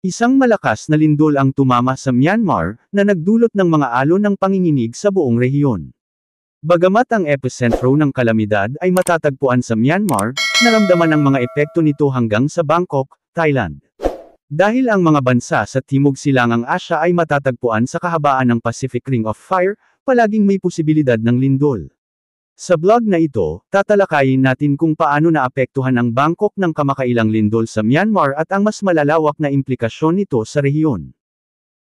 Isang malakas na lindol ang tumama sa Myanmar, na nagdulot ng mga alon ng panginginig sa buong rehiyon. Bagamat ang epicentro ng kalamidad ay matatagpuan sa Myanmar, naramdaman ang mga epekto nito hanggang sa Bangkok, Thailand. Dahil ang mga bansa sa Timog Silangang Asya ay matatagpuan sa kahabaan ng Pacific Ring of Fire, palaging may posibilidad ng lindol. Sa blog na ito, tatalakayin natin kung paano naapektuhan ang Bangkok ng kamakailang lindol sa Myanmar at ang mas malalawak na implikasyon nito sa rehiyon.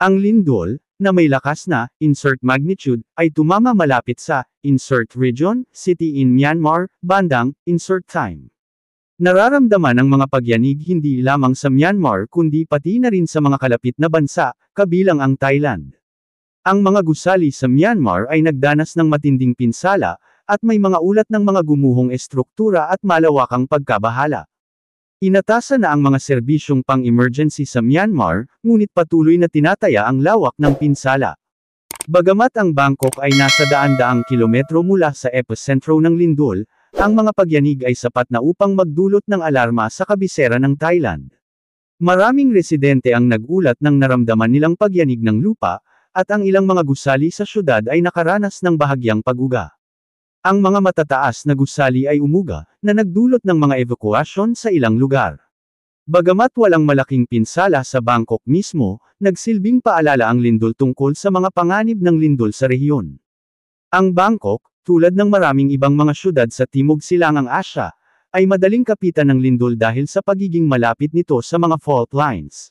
Ang lindol, na may lakas na, insert magnitude, ay tumama malapit sa, insert region, city in Myanmar, bandang, insert time. Nararamdaman ang mga pagyanig hindi lamang sa Myanmar kundi pati na rin sa mga kalapit na bansa, kabilang ang Thailand. Ang mga gusali sa Myanmar ay nagdanas ng matinding pinsala, at may mga ulat ng mga gumuhong estruktura at malawakang pagkabahala. Inatasan na ang mga serbisyong pang-emergency sa Myanmar, ngunit patuloy na tinataya ang lawak ng pinsala. Bagamat ang Bangkok ay nasa daan-daang kilometro mula sa epicentro ng lindol, ang mga pagyanig ay sapat na upang magdulot ng alarma sa kabisera ng Thailand. Maraming residente ang nagulat ng naramdaman nilang pagyanig ng lupa, at ang ilang mga gusali sa syudad ay nakaranas ng bahagyang pag-uga. Ang mga matataas na gusali ay umuga, na nagdulot ng mga evakuasyon sa ilang lugar. Bagamat walang malaking pinsala sa Bangkok mismo, nagsilbing paalala ang lindol tungkol sa mga panganib ng lindol sa rehiyon. Ang Bangkok, tulad ng maraming ibang mga syudad sa Timog Silangang Asya, ay madaling kapitan ng lindol dahil sa pagiging malapit nito sa mga fault lines.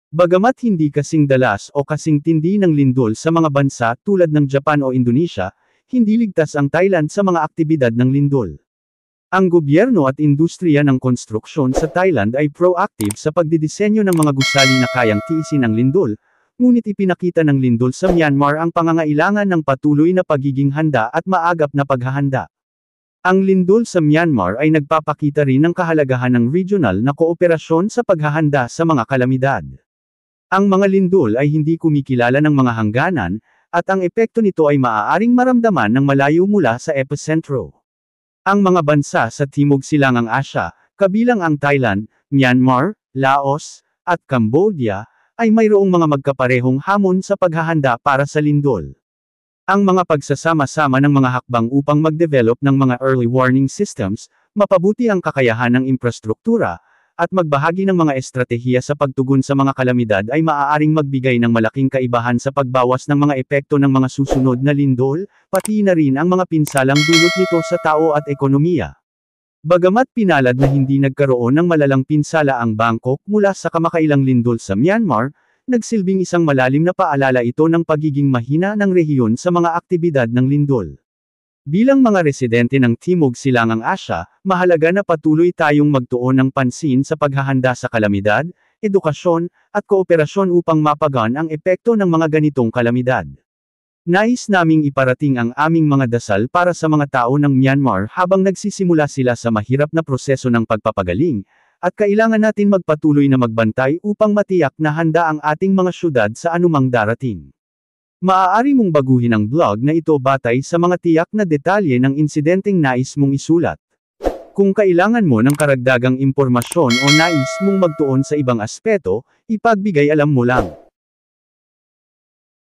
Bagamat hindi kasing dalas o kasing tindi ng lindol sa mga bansa tulad ng Japan o Indonesia, hindi ligtas ang Thailand sa mga aktibidad ng lindol. Ang gobyerno at industriya ng konstruksyon sa Thailand ay proactive sa pagdidisenyo ng mga gusali na kayang tiisin ang lindol, ngunit ipinakita ng lindol sa Myanmar ang pangangailangan ng patuloy na pagiging handa at maagap na paghahanda. Ang lindol sa Myanmar ay nagpapakita rin ng kahalagahan ng regional na kooperasyon sa paghahanda sa mga kalamidad. Ang mga lindol ay hindi kumikilala ng mga hangganan, at ang epekto nito ay maaaring maramdaman ng malayo mula sa epicentro. Ang mga bansa sa Timog Silangang Asya, kabilang ang Thailand, Myanmar, Laos, at Cambodia, ay mayroong mga magkaparehong hamon sa paghahanda para sa lindol. Ang mga pagsasama-sama ng mga hakbang upang mag-develop ng mga early warning systems, mapabuti ang kakayahan ng infrastruktura, at magbahagi ng mga estratehiya sa pagtugon sa mga kalamidad ay maaaring magbigay ng malaking kaibahan sa pagbawas ng mga epekto ng mga susunod na lindol, pati na rin ang mga pinsalang dulot nito sa tao at ekonomiya. Bagamat pinalad na hindi nagkaroon ng malalang pinsala ang Bangkok mula sa kamakailang lindol sa Myanmar, nagsilbing isang malalim na paalala ito ng pagiging mahina ng rehiyon sa mga aktibidad ng lindol. Bilang mga residente ng Timog Silangang Asya, mahalaga na patuloy tayong magtuon ng pansin sa paghahanda sa kalamidad, edukasyon, at kooperasyon upang mapagaan ang epekto ng mga ganitong kalamidad. Nais naming iparating ang aming mga dasal para sa mga tao ng Myanmar habang nagsisimula sila sa mahirap na proseso ng pagpapagaling, at kailangan natin magpatuloy na magbantay upang matiyak na handa ang ating mga syudad sa anumang darating. Maaari mong baguhin ang blog na ito batay sa mga tiyak na detalye ng insidenteng nais mong isulat. Kung kailangan mo ng karagdagang impormasyon o nais mong magtuon sa ibang aspeto, ipagbigay alam mo lang.